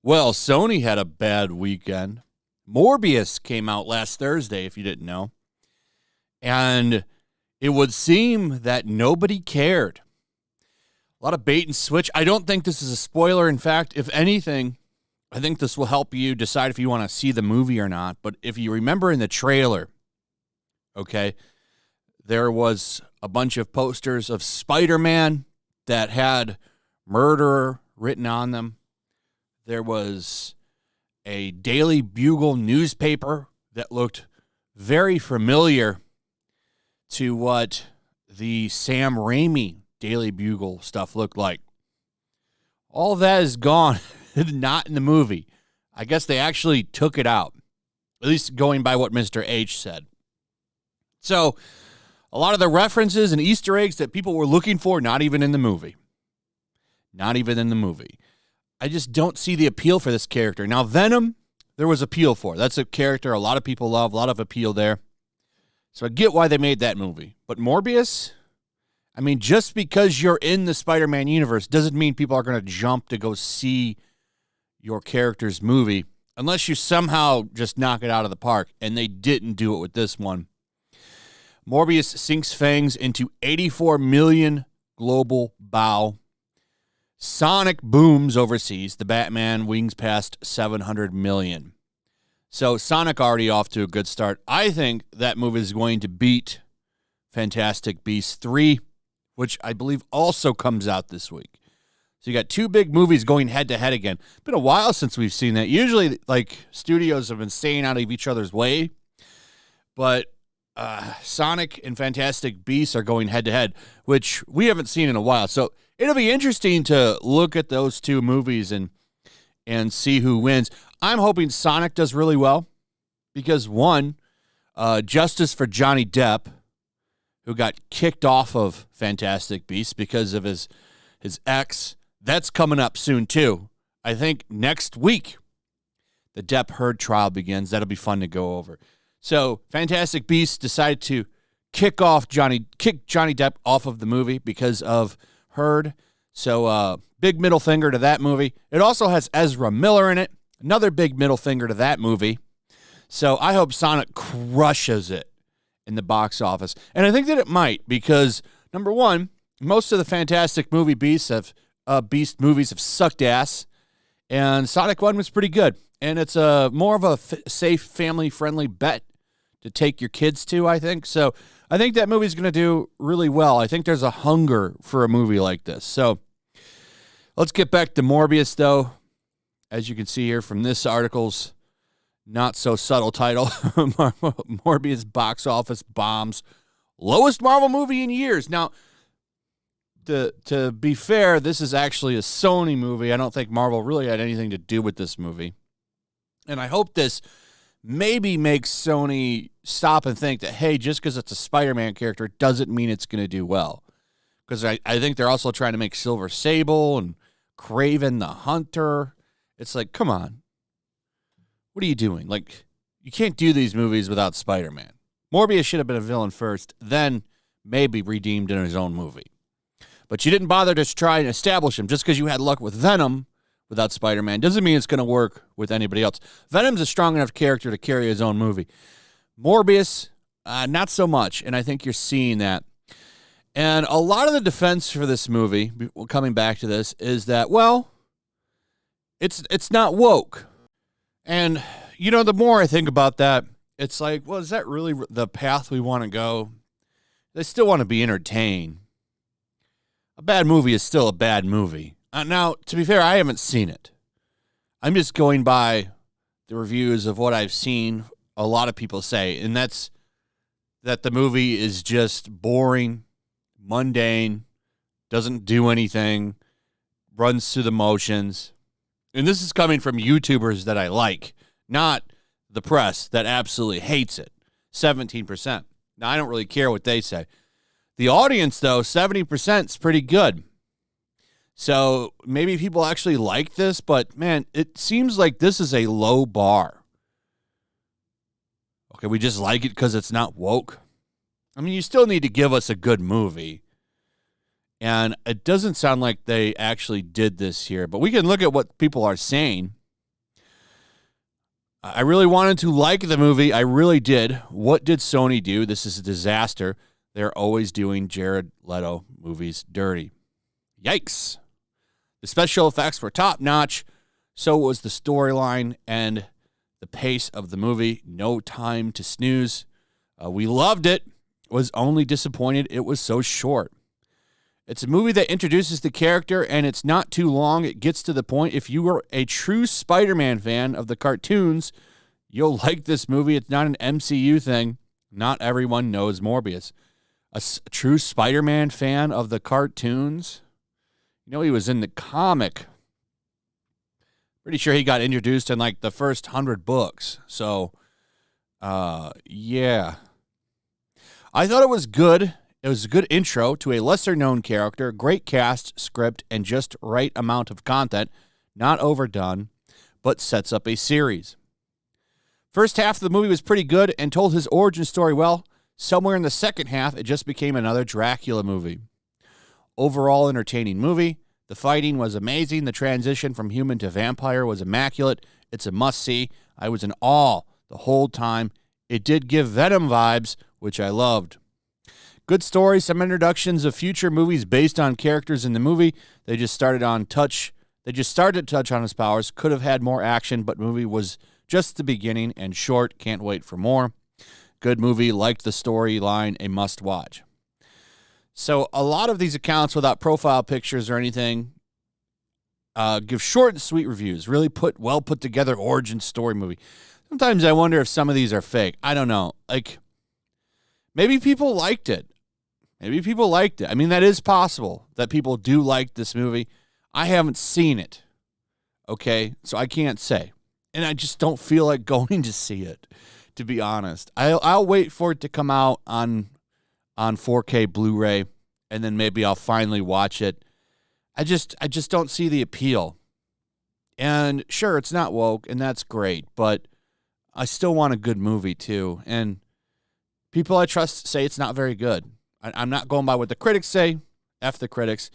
Well, Sony had a bad weekend. Morbius came out last Thursday, if you didn't know. And it would seem that nobody cared. A lot of bait and switch. I don't think this is a spoiler. In fact, if anything, I think this will help you decide if you want to see the movie or not. But if you remember in the trailer, okay, there was a bunch of posters of Spider-Man that had murderer written on them. There was a Daily Bugle newspaper that looked very familiar to what the Sam Raimi Daily Bugle stuff looked like. All of that is gone, not in the movie. I guess they actually took it out, at least going by what Mr. H said. So a lot of the references and Easter eggs that people were looking for, not even in the movie. Not even in the movie. I just don't see the appeal for this character. Now, Venom, there was appeal for. That's a character a lot of people love, a lot of appeal there. So I get why they made that movie. But Morbius, I mean, just because you're in the Spider-Man universe doesn't mean people are going to jump to go see your character's movie unless you somehow just knock it out of the park, and they didn't do it with this one. Morbius sinks fangs into 84 million global bow. Sonic booms overseas. The Batman wings past 700 million. So Sonic already off to a good start. I think that movie is going to beat Fantastic Beasts 3, which I believe also comes out this week. So you got two big movies going head-to-head again. It's been a while since we've seen that. Usually, like, studios have been staying out of each other's way. But Sonic and Fantastic Beasts are going head-to-head, which we haven't seen in a while. So it'll be interesting to look at those two movies and see who wins. I'm hoping Sonic does really well because, one, justice for Johnny Depp, who got kicked off of Fantastic Beasts because of his ex. That's coming up soon, too. I think next week the Depp Heard trial begins. That'll be fun to go over. So Fantastic Beasts decided to kick Johnny Depp off of the movie because of Heard. So big middle finger to that movie. It also has Ezra Miller in it. Another big middle finger to that movie. So I hope Sonic crushes it in the box office. And I think that it might because, number one, most of the Fantastic Beast movies have sucked ass. And Sonic 1 was pretty good. And it's more of a safe, family-friendly bet to take your kids to, I think. So I think that movie's going to do really well. I think there's a hunger for a movie like this. So let's get back to Morbius, though. As you can see here from this article's not-so-subtle title, Morbius box office bombs. Lowest Marvel movie in years. Now, to be fair, this is actually a Sony movie. I don't think Marvel really had anything to do with this movie. And I hope this maybe makes Sony stop and think that, hey, just because it's a Spider-Man character doesn't mean it's going to do well. Because I think they're also trying to make Silver Sable and Kraven the Hunter. It's like, come on. What are you doing? Like, you can't do these movies without Spider-Man. Morbius should have been a villain first, then maybe redeemed in his own movie. But you didn't bother to try and establish him. Just because you had luck with Venom without Spider-Man doesn't mean it's going to work with anybody else. Venom's a strong enough character to carry his own movie. Morbius, not so much, and I think you're seeing that. And a lot of the defense for this movie, coming back to this, is that, well, it's not woke. And, you know, the more I think about that, it's like, well, is that really the path we want to go? They still want to be entertained. A bad movie is still a bad movie. Now, to be fair, I haven't seen it. I'm just going by the reviews of what I've seen a lot of people say, and that's that the movie is just boring, mundane, doesn't do anything, runs through the motions. And this is coming from YouTubers that I like, not the press that absolutely hates it. 17%. Now, I don't really care what they say. The audience, though, 70% is pretty good. So maybe people actually like this, but, man, it seems like this is a low bar. Okay, we just like it because it's not woke. I mean, you still need to give us a good movie. And it doesn't sound like they actually did this here, but we can look at what people are saying. I really wanted to like the movie. I really did. What did Sony do? This is a disaster. They're always doing Jared Leto movies dirty. Yikes. The special effects were top-notch. So was the storyline and the pace of the movie. No time to snooze. We loved it. Was only disappointed it was so short. It's a movie that introduces the character, and it's not too long. It gets to the point. If you are a true Spider-Man fan of the cartoons, you'll like this movie. It's not an MCU thing. Not everyone knows Morbius. A true Spider-Man fan of the cartoons? You know, he was in the comic. Pretty sure he got introduced in like the first 100 books. So, yeah. I thought it was good. It was a good intro to a lesser-known character, great cast, script, and just right amount of content. Not overdone, but sets up a series. First half of the movie was pretty good and told his origin story well. Somewhere in the second half, it just became another Dracula movie. Overall entertaining movie. The fighting was amazing. The transition from human to vampire was immaculate. It's a must-see. I was in awe the whole time. It did give Venom vibes, which I loved. Good story, some introductions of future movies based on characters in the movie. They just started to touch on his powers. Could have had more action, but movie was just the beginning and short. Can't wait for more. Good movie, liked the storyline, a must-watch. So a lot of these accounts without profile pictures or anything give short and sweet reviews. Really well put together origin story movie. Sometimes I wonder if some of these are fake. I don't know. Like, maybe people liked it. I mean, that is possible that people do like this movie. I haven't seen it. Okay, so I can't say. And I just don't feel like going to see it, to be honest. I'll wait for it to come out on 4K Blu-ray, and then maybe I'll finally watch it. I just don't see the appeal. And sure, it's not woke, and that's great, but I still want a good movie too. And people I trust say it's not very good. I'm not going by what the critics say. F the critics.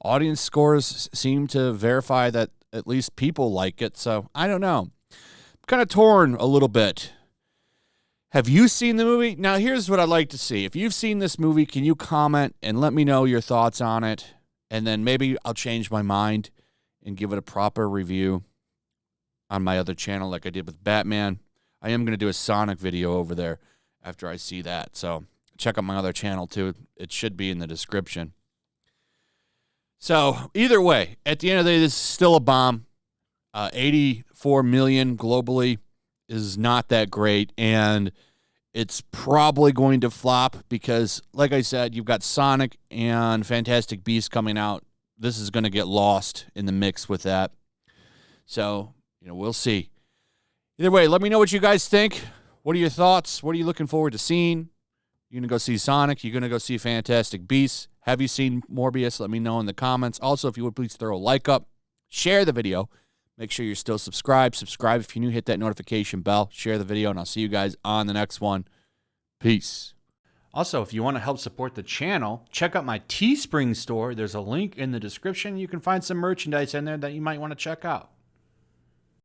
Audience scores seem to verify that at least people like it, so I don't know. I'm kind of torn a little bit. Have you seen the movie? Now, here's what I'd like to see. If you've seen this movie, can you comment and let me know your thoughts on it? And then maybe I'll change my mind and give it a proper review on my other channel like I did with Batman. I am going to do a Sonic video over there after I see that. So check out my other channel too. It should be in the description. So either way, at the end of the day, this is still a bomb. 84 million globally is not that great, and it's probably going to flop because, like I said, you've got Sonic and Fantastic Beasts coming out. This is going to get lost in the mix with that. So, we'll see. Either way, let me know what you guys think. What are your thoughts? What are you looking forward to seeing? You going to go see Sonic? You going to go see Fantastic Beasts? Have you seen Morbius? Let me know in the comments. Also, if you would please throw a like up, share the video. Make sure you're still subscribed. Subscribe if you're new. Hit that notification bell. Share the video, and I'll see you guys on the next one. Peace. Also, if you want to help support the channel, check out my Teespring store. There's a link in the description. You can find some merchandise in there that you might want to check out.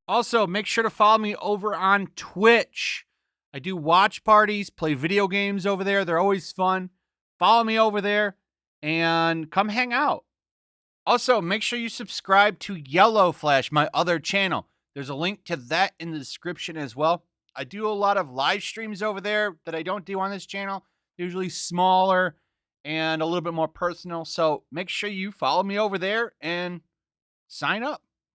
Also, make sure to follow me over on Twitch. I do watch parties, play video games over there. They're always fun. Follow me over there and come hang out. Also, make sure you subscribe to YellowFlash, my other channel. There's a link to that in the description as well. I do a lot of live streams over there that I don't do on this channel. Usually smaller and a little bit more personal. So make sure you follow me over there and sign up.